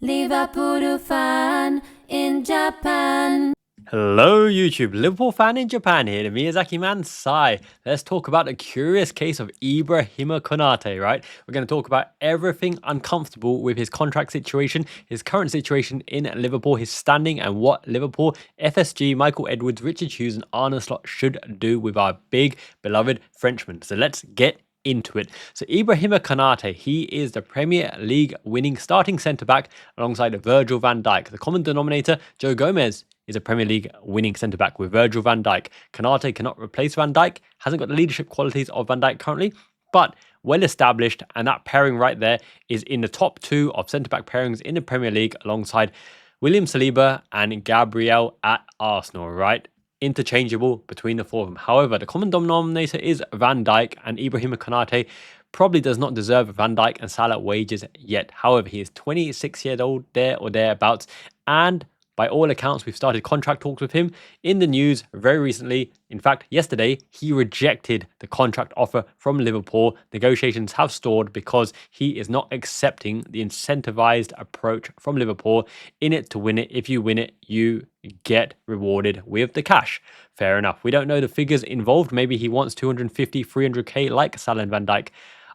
Liverpool Fan in Japan. Hello YouTube, Liverpool Fan in Japan here, the Miyazaki Man Si. Let's talk about the curious case of Ibrahima Konate, right? We're going to talk about everything uncomfortable with his contract situation, his current situation in Liverpool, his standing, and what Liverpool, FSG, Michael Edwards, Richard Hughes, and Arne Slot should do with our big, beloved Frenchman. So let's get into it. So Ibrahima Konate, he is the Premier League winning starting centre-back alongside Virgil van Dijk. The common denominator, Joe Gomez, is a Premier League winning centre-back with Virgil van Dijk. Konate cannot replace Van Dijk, hasn't got the leadership qualities of Van Dijk currently, but well established, and that pairing right there is in the top two of centre-back pairings in the Premier League alongside William Saliba and Gabriel at Arsenal, right? Interchangeable between the four of them. However, the common denominator is Van Dijk, and Ibrahima Konate probably does not deserve Van Dijk and Salah wages yet. However, he is 26 years old, there or thereabouts, and by all accounts, we've started contract talks with him. In the news very recently, in fact, yesterday, he rejected the contract offer from Liverpool. Negotiations have stalled because he is not accepting the incentivized approach from Liverpool. In it to win it. If you win it, you get rewarded with the cash. Fair enough. We don't know the figures involved. Maybe he wants 250, 300k like Salah and Van Dijk.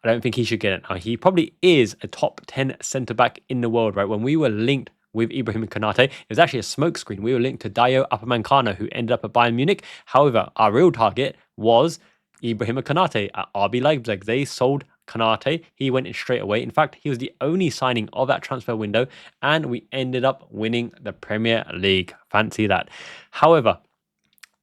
I don't think he should get it. Now, he probably is a top 10 centre-back in the world, right? When we were linked with Ibrahima Konate, it was actually a smokescreen. We were linked to Dayot Upamecano, who ended up at Bayern Munich. However, our real target was Ibrahima Konate at RB Leipzig. They sold Konate. He went in straight away. In fact, he was the only signing of that transfer window, and we ended up winning the Premier League. Fancy that. However,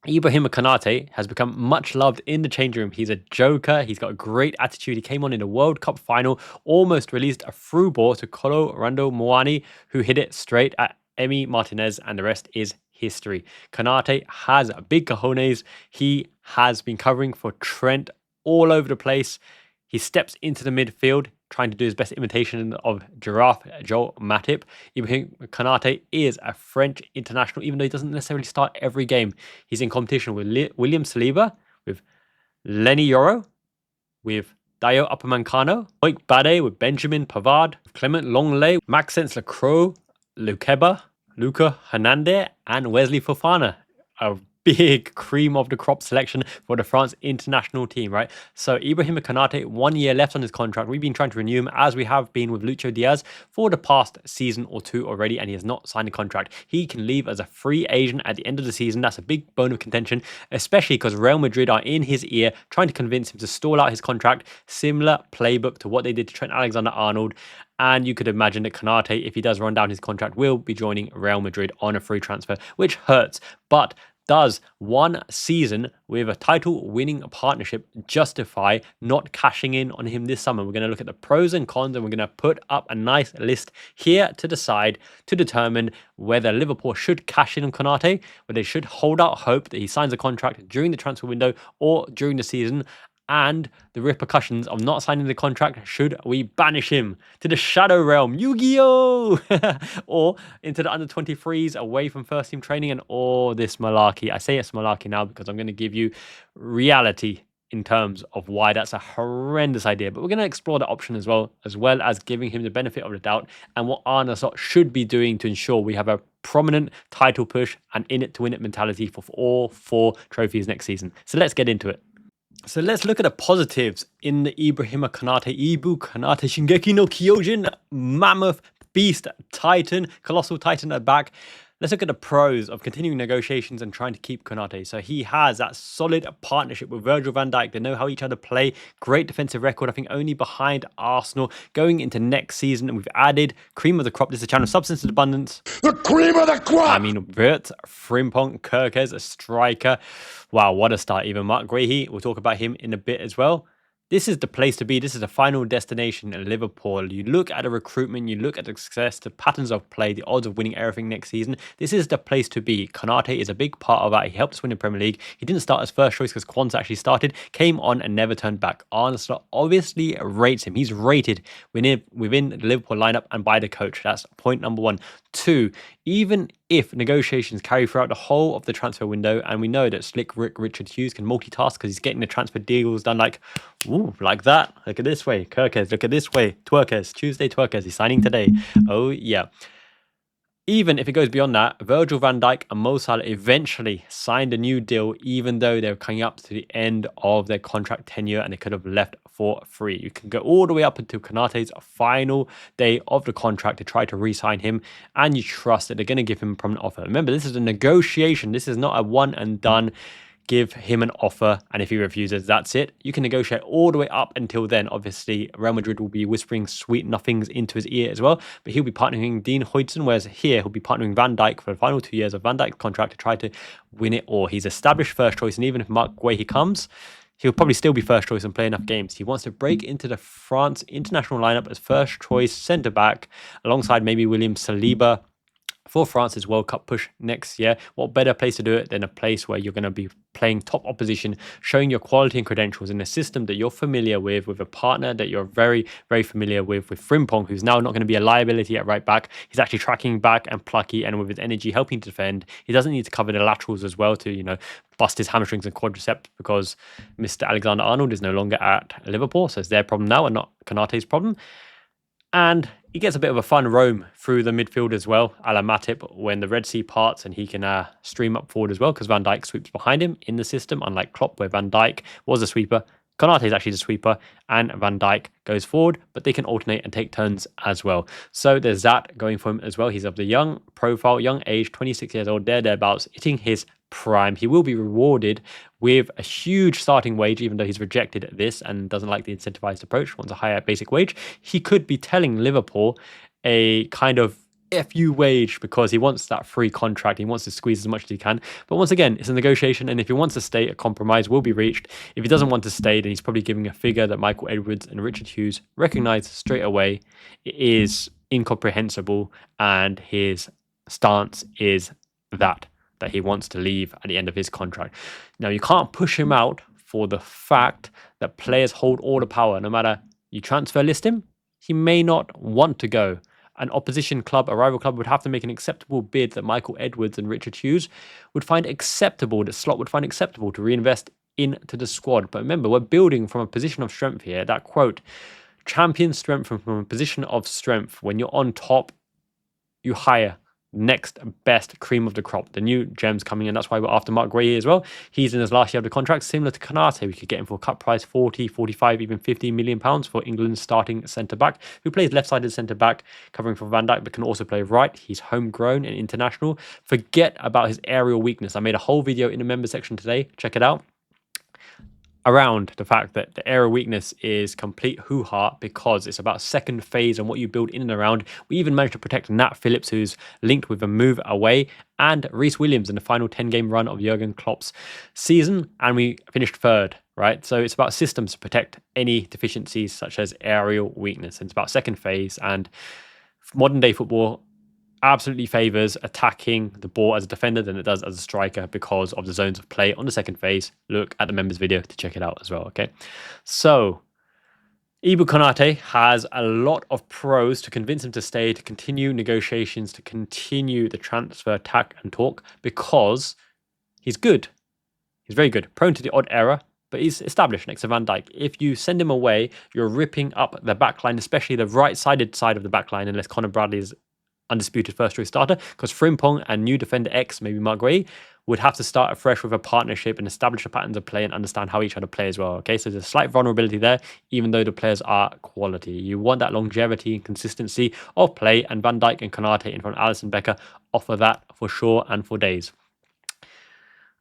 Ibrahima Konate has become much loved in the changing room. He's a joker. He's got a great attitude. He came on in the World Cup final, almost released a through ball to Kolo Rando Moani, who hit it straight at Emi Martinez, and the rest is history. Konate has big cojones. He has been covering for Trent all over the place. He steps into the midfield, trying to do his best imitation of Giraffe Joel Matip. Ibrahima Konate is a French international, even though he doesn't necessarily start every game. He's in competition with William Saliba, with Lenny Yoro, with Dayot Upamecano, Loic Bade, with Benjamin Pavard, Clement Longley, Maxence Lacroix, Luca Hernandez, and Wesley Fofana. A big cream of the crop selection for the France international team, right? So Ibrahima Konate, 1 year left on his contract. We've been trying to renew him, as we have been with Lucho Diaz for the past season or two already, and he has not signed a contract. He can leave as a free agent at the end of the season. That's a big bone of contention, especially because Real Madrid are in his ear trying to convince him to stall out his contract. Similar playbook to what they did to Trent Alexander-Arnold. And you could imagine that Konate, if he does run down his contract, will be joining Real Madrid on a free transfer, which hurts. But does one season with a title-winning partnership justify not cashing in on him this summer? We're going to look at the pros and cons, and we're going to put up a nice list here to decide, to determine whether Liverpool should cash in on Konate, whether they should hold out hope that he signs a contract during the transfer window or during the season, and the repercussions of not signing the contract should we banish him to the Shadow Realm, Yu-Gi-Oh! Or into the under-23s, away from first team training, and all this malarkey. I say it's malarkey now because I'm going to give you reality in terms of why that's a horrendous idea. But we're going to explore that option as well as giving him the benefit of the doubt and what Arne Slot should be doing to ensure we have a prominent title push and in it to win it mentality for all 4 trophies next season. So let's get into it. So let's look at the positives in the Ibrahima Konate, Konate, Shingeki no Kyojin, mammoth, beast, titan, colossal titan at back. Let's look at the pros of continuing negotiations and trying to keep Konate. So he has that solid partnership with Virgil van Dijk. They know how each other play. Great defensive record, I think only behind Arsenal. Going into next season, we've added cream of the crop. This is a channel of substance and abundance. The cream of the crop! I mean, Bert Frimpong Kerkez, a striker. Wow, what a start. Even Mark Guehi, we'll talk about him in a bit as well. This is the place to be. This is the final destination at Liverpool. You look at the recruitment, you look at the success, the patterns of play, the odds of winning everything next season. This is the place to be. Konate is a big part of that. He helped us win the Premier League. He didn't start as first choice because Quans actually started, came on and never turned back. Arne Slot obviously rates him. He's rated within the Liverpool lineup and by the coach. That's point number 1. 2, even if negotiations carry throughout the whole of the transfer window, and we know that Slick Rick Richard Hughes can multitask because he's getting the transfer deals done like that. Look at this way. Kirkes, look at this way. Twerkes, Tuesday Twerkes, he's signing today. Oh, yeah. Even if it goes beyond that, Virgil van Dijk and Mo Salah eventually signed a new deal, even though they were coming up to the end of their contract tenure and they could have left for free. You can go all the way up until Konate's final day of the contract to try to re-sign him, and you trust that they're going to give him a permanent offer. Remember, this is a negotiation. This is not a one and done. Give him an offer, and if he refuses, that's it. You can negotiate all the way up until then. Obviously, Real Madrid will be whispering sweet nothings into his ear as well, but he'll be partnering Dean Huijsen, whereas here he'll be partnering Van Dijk for the final 2 years of Van Dijk's contract to try to win it all. He's established first choice, and even if Marc Guehi comes, he'll probably still be first choice and play enough games. He wants to break into the France international lineup as first choice centre-back, alongside maybe William Saliba, for France's World Cup push next year. What better place to do it than a place where you're going to be playing top opposition, showing your quality and credentials in a system that you're familiar with a partner that you're very, very familiar with Frimpong, who's now not going to be a liability at right back. He's actually tracking back and plucky, and with his energy helping to defend. He doesn't need to cover the laterals as well to, bust his hamstrings and quadriceps, because Mr. Alexander-Arnold is no longer at Liverpool, so it's their problem now and not Konate's problem. And he gets a bit of a fun roam through the midfield as well, a la Matip, when the Red Sea parts, and he can stream up forward as well, because Van Dijk sweeps behind him in the system, unlike Klopp, where Van Dijk was a sweeper. Konate is actually the sweeper, and Van Dijk goes forward, but they can alternate and take turns as well. So there's that going for him as well. He's of the young profile, young age, 26 years old, thereabouts, hitting his prime. He will be rewarded with a huge starting wage, even though he's rejected this and doesn't like the incentivized approach, wants a higher basic wage. He could be telling Liverpool a kind of FU wage because he wants that free contract. He wants to squeeze as much as he can. But once again, it's a negotiation, and if he wants to stay, a compromise will be reached. If he doesn't want to stay, then he's probably giving a figure that Michael Edwards and Richard Hughes recognize straight away it is incomprehensible, and his stance is that he wants to leave at the end of his contract. Now, you can't push him out for the fact that players hold all the power. No matter you transfer list him, he may not want to go. An opposition club, a rival club, would have to make an acceptable bid that Michael Edwards and Richard Hughes would find acceptable, that Slot would find acceptable to reinvest into the squad. But remember, we're building from a position of strength here. That quote, champion strength from a position of strength. When you're on top, you hire next best cream of the crop, the new gems coming in. That's why we're after Marc Guehi as well. He's in his last year of the contract, similar to Konate. We could get him for a cut price, 40, 45, even 50 million pounds for England's starting centre-back, who plays left-sided centre-back, covering for Van Dijk, but can also play right. He's homegrown and international. Forget about his aerial weakness. I made a whole video in the member section today. Check it out. Around the fact that the aerial weakness is complete hoo-ha, because it's about second phase and what you build in and around. We even managed to protect Nat Phillips, who's linked with a move away, and Reece Williams in the final 10-game run of Jurgen Klopp's season, and we finished third, right? So it's about systems to protect any deficiencies such as aerial weakness, and it's about second phase. And modern day football absolutely favors attacking the ball as a defender than it does as a striker because of the zones of play on the second phase. Look at the members video to check it out as well, okay? So Ibu Konate has a lot of pros to convince him to stay, to continue negotiations, to continue the transfer attack and talk, because he's good. He's very good, prone to the odd error, but he's established next to Van Dijk. If you send him away, you're ripping up the backline, especially the right-sided side of the backline, unless Conor Bradley is undisputed first-choice starter, because Frimpong and new defender X, maybe Marc Guehi, would have to start afresh with a partnership and establish the patterns of play and understand how each other play as well, okay? So there's a slight vulnerability there, even though the players are quality. You want that longevity and consistency of play, and Van Dijk and Konate in front of Alisson Becker offer that for sure and for days.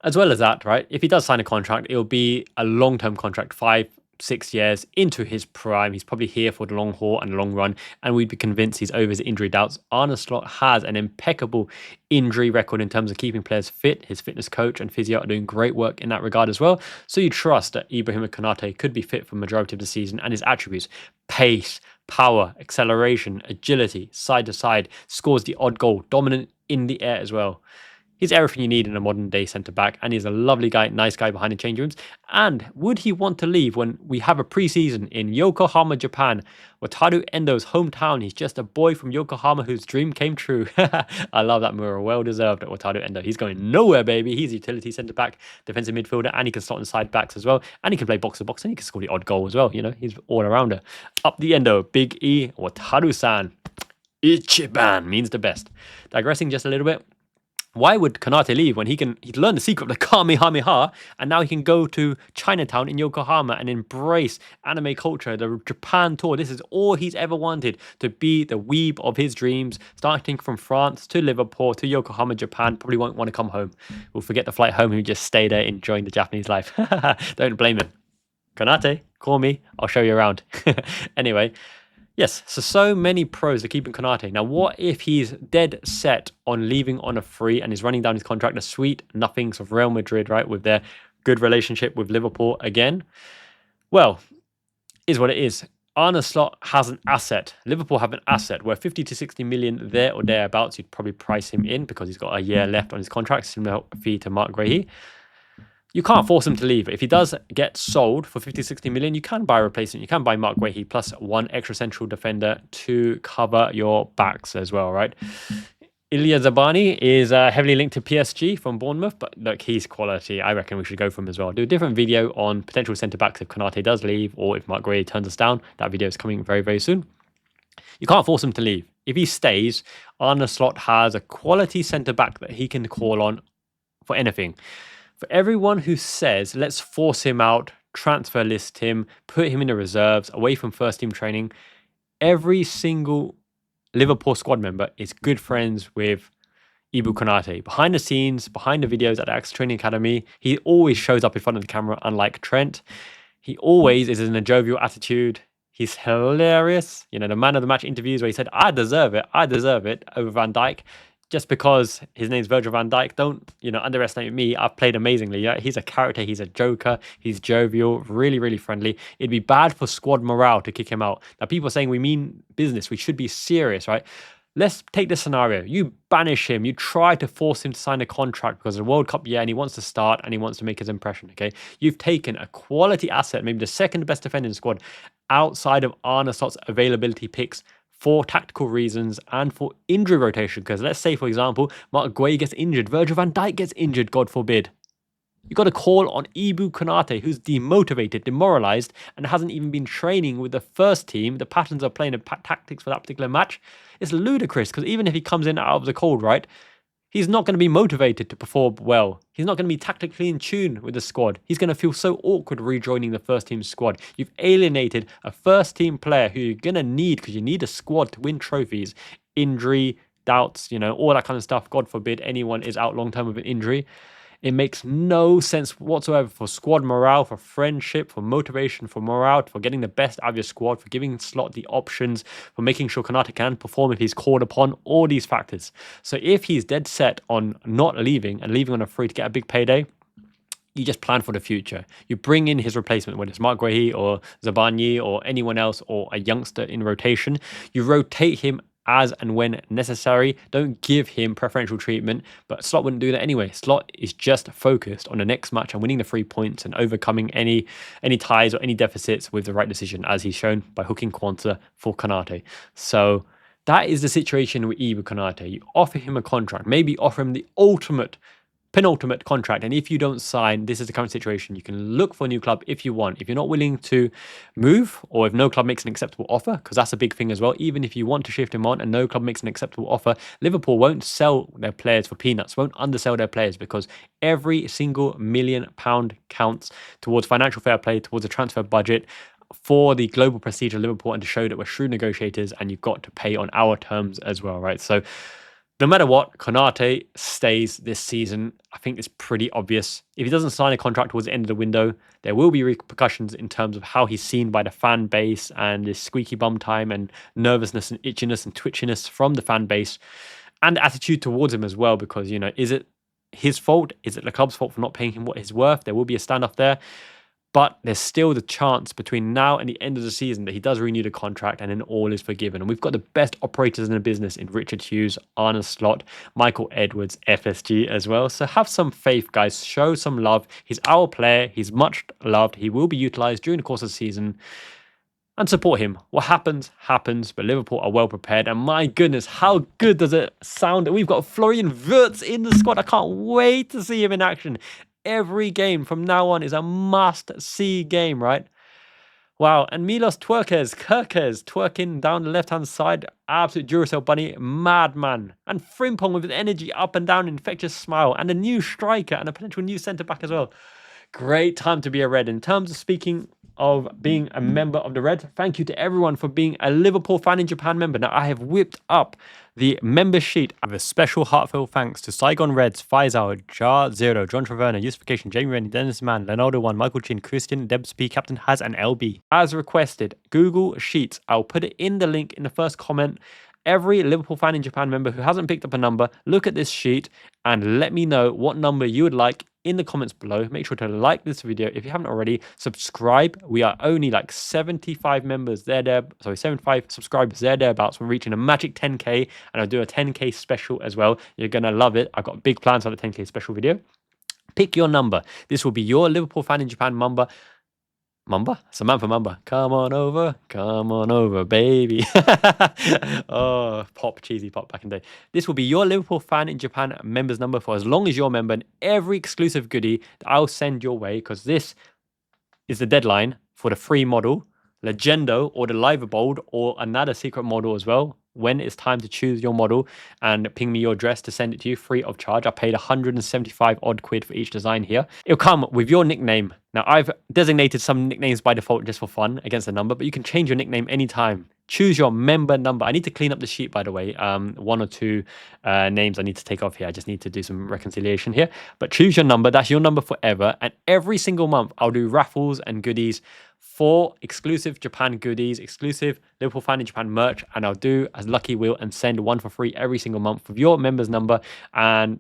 As well as that, right, if he does sign a contract, it'll be a long-term contract, 5-6 years into his prime. He's probably here for the long haul and the long run, and we'd be convinced he's over his injury doubts. Arne Slot has an impeccable injury record in terms of keeping players fit. His fitness coach and physio are doing great work in that regard as well. So you trust that Ibrahima Konate could be fit for the majority of the season, and his attributes, pace, power, acceleration, agility, side to side, scores the odd goal, dominant in the air as well. He's everything you need in a modern day centre back, and he's a lovely guy, nice guy behind the change rooms. And would he want to leave when we have a pre-season in Yokohama, Japan, Wataru Endo's hometown? He's just a boy from Yokohama whose dream came true. I love that Mura. Well deserved at Wataru Endo. He's going nowhere, baby. He's a utility centre back, defensive midfielder, and he can slot inside backs as well. And he can play box to box, and he can score the odd goal as well. You know, he's all arounder. Up the Endo, Big E, Wataru-san. Ichiban means the best. Digressing just a little bit. Why would Konate leave when he'd learned the secret of the Kamehameha, and now he can go to Chinatown in Yokohama and embrace anime culture, the Japan tour? This is all he's ever wanted, to be the weeb of his dreams, starting from France to Liverpool to Yokohama, Japan. Probably won't want to come home. We'll forget the flight home. He'll just stay there enjoying the Japanese life. Don't blame him. Konate, call me. I'll show you around. Anyway. Yes, so many pros are keeping Konate. Now, what if he's dead set on leaving on a free and is running down his contract, the sweet nothings of Real Madrid, right, with their good relationship with Liverpool again? Well, is what it is. Arne Slot has an asset. Liverpool have an asset where 50 to 60 million there or thereabouts, you'd probably price him in because he's got a year left on his contract, similar fee to Mark Guehi. You can't force him to leave. If he does get sold for 50, 60 million, you can buy a replacement. You can buy Mark Guehi plus one extra central defender to cover your backs as well, right? Ilya Zabani is heavily linked to PSG from Bournemouth, but look, he's quality. I reckon we should go for him as well. Do a different video on potential centre-backs if Konate does leave or if Mark Guehi turns us down. That video is coming very, very soon. You can't force him to leave. If he stays, Arne Slot has a quality centre-back that he can call on for anything. For everyone who says, let's force him out, transfer list him, put him in the reserves, away from first team training, every single Liverpool squad member is good friends with Ibu Konate. Behind the scenes, behind the videos at the Axe Training Academy, he always shows up in front of the camera, unlike Trent. He always is in a jovial attitude. He's hilarious. You know, the man of the match interviews where he said, I deserve it, over Van Dijk. Just because his name's Virgil van Dijk, don't, underestimate me. I've played amazingly. Yeah, he's a character. He's a joker. He's jovial, really, really friendly. It'd be bad for squad morale to kick him out. Now, people are saying we mean business. We should be serious, right? Let's take this scenario. You banish him. You try to force him to sign a contract because of the World Cup year and he wants to start and he wants to make his impression, okay? You've taken a quality asset, maybe the second best defender in the squad, outside of Arne Slot's availability picks, for tactical reasons and for injury rotation. Because let's say, for example, Mark Guehi gets injured, Virgil van Dijk gets injured, God forbid. You got to call on Ibu Konate, who's demotivated, demoralized, and hasn't even been training with the first team. The patterns of playing the tactics for that particular match. It's ludicrous because even if he comes in out of the cold, right, he's not going to be motivated to perform well. He's not going to be tactically in tune with the squad. He's going to feel so awkward rejoining the first team squad. You've alienated a first team player who you're going to need because you need a squad to win trophies. Injury, doubts, all that kind of stuff. God forbid anyone is out long term with an injury. It makes no sense whatsoever for squad morale, for friendship, for motivation, for morale, for getting the best out of your squad, for giving Slot the options, for making sure Konate can perform if he's called upon, all these factors. So if he's dead set on not leaving and leaving on a free to get a big payday, you just plan for the future. You bring in his replacement, whether it's Mark Guehi or Zabani or anyone else or a youngster in rotation. You rotate him as and when necessary. Don't give him preferential treatment, but Slot wouldn't do that anyway. Slot is just focused on the next match and winning the 3 points and overcoming any ties or any deficits with the right decision, as he's shown by hooking Kwanzaa for Konate. So that is the situation with Ibu Konate. You offer him a contract, maybe offer him the penultimate contract, and if you don't sign, this is the current situation. You can look for a new club if you want. If you're not willing to move, or if no club makes an acceptable offer, because that's a big thing as well. Even if you want to shift him on and no club makes an acceptable offer, Liverpool won't sell their players for peanuts, won't undersell their players, because every single £1 million counts towards financial fair play, towards a transfer budget, for the global prestige of Liverpool, and to show that we're shrewd negotiators and you've got to pay on our terms as well, right? So no matter what, Konate stays this season. I think it's pretty obvious. If he doesn't sign a contract towards the end of the window, there will be repercussions in terms of how he's seen by the fan base and this squeaky bum time and nervousness and itchiness and twitchiness from the fan base and attitude towards him as well. Because, is it his fault? Is it the club's fault for not paying him what he's worth? There will be a standoff there. But there's still the chance between now and the end of the season that he does renew the contract and then all is forgiven. And we've got the best operators in the business in Richard Hughes, Arne Slot, Michael Edwards, FSG as well. So have some faith, guys. Show some love. He's our player. He's much loved. He will be utilised during the course of the season. And support him. What happens, happens. But Liverpool are well prepared. And my goodness, how good does it sound that we've got Florian Wirtz in the squad. I can't wait to see him in action. Every game from now on is a must-see game, right? Wow, and Milos Kerkez twerking down the left-hand side. Absolute Duracell bunny, madman. And Frimpong with his energy up and down, infectious smile. And a new striker and a potential new centre-back as well. Great time to be a Red. In terms of speaking of being a member of the Reds, thank you to everyone for being a Liverpool Fan in Japan member. Now, I have whipped up the member sheet with a special heartfelt thanks to Saigon Reds, Faisal, Jar Zero, John Traverna, Justification, Jamie Rennie, Dennis Mann, Leonardo 1, Michael Chin, Christian, Debs P, Captain Haz, and LB. As requested, Google Sheets. I'll put it in the link in the first comment. Every Liverpool Fan in Japan member who hasn't picked up a number, look at this sheet and let me know what number you would like in the comments below. Make sure to like this video if you haven't already. Subscribe. We are only like 75 members there. Sorry, 75 subscribers thereabouts. We're reaching a magic 10k, and I'll do a 10k special as well. You're gonna love it. I've got big plans for the 10k special video. Pick your number. This will be your Liverpool Fan in Japan number. Mamba? Samantha Mamba. Come on over, baby. Oh, pop, cheesy pop back in the day. This will be your Liverpool Fan in Japan members number for as long as you're a member, and every exclusive goodie that I'll send your way, because this is the deadline for the free model, Legendo, or the Liver Bold, or another secret model as well. When it's time to choose your model, and ping me your address to send it to you free of charge. I paid 175 odd quid for each design here. It'll come with your nickname. Now, I've designated some nicknames by default just for fun against the number, but you can change your nickname anytime. Choose your member number. I need to clean up the sheet, by the way. One or two names I need to take off here. I just need to do some reconciliation here. But choose your number. That's your number forever. And every single month, I'll do raffles and goodies for exclusive Japan goodies, exclusive Liverpool Fan in Japan merch. And I'll do as lucky wheel and send one for free every single month with your member's number and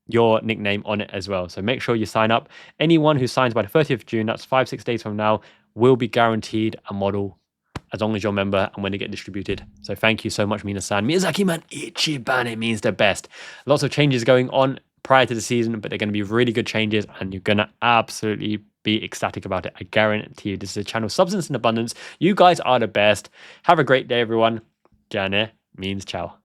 your nickname on it as well. So make sure you sign up. Anyone who signs by the 30th of June, that's 5-6 days from now, will be guaranteed a model as long as you're a member and when they get distributed. So thank you so much, Mina-san. Miyazaki Man Ichiban, it means the best. Lots of changes going on prior to the season, but they're going to be really good changes and you're going to absolutely be ecstatic about it. I guarantee you. This is a channel Substance in Abundance. You guys are the best. Have a great day, everyone. Jane means ciao.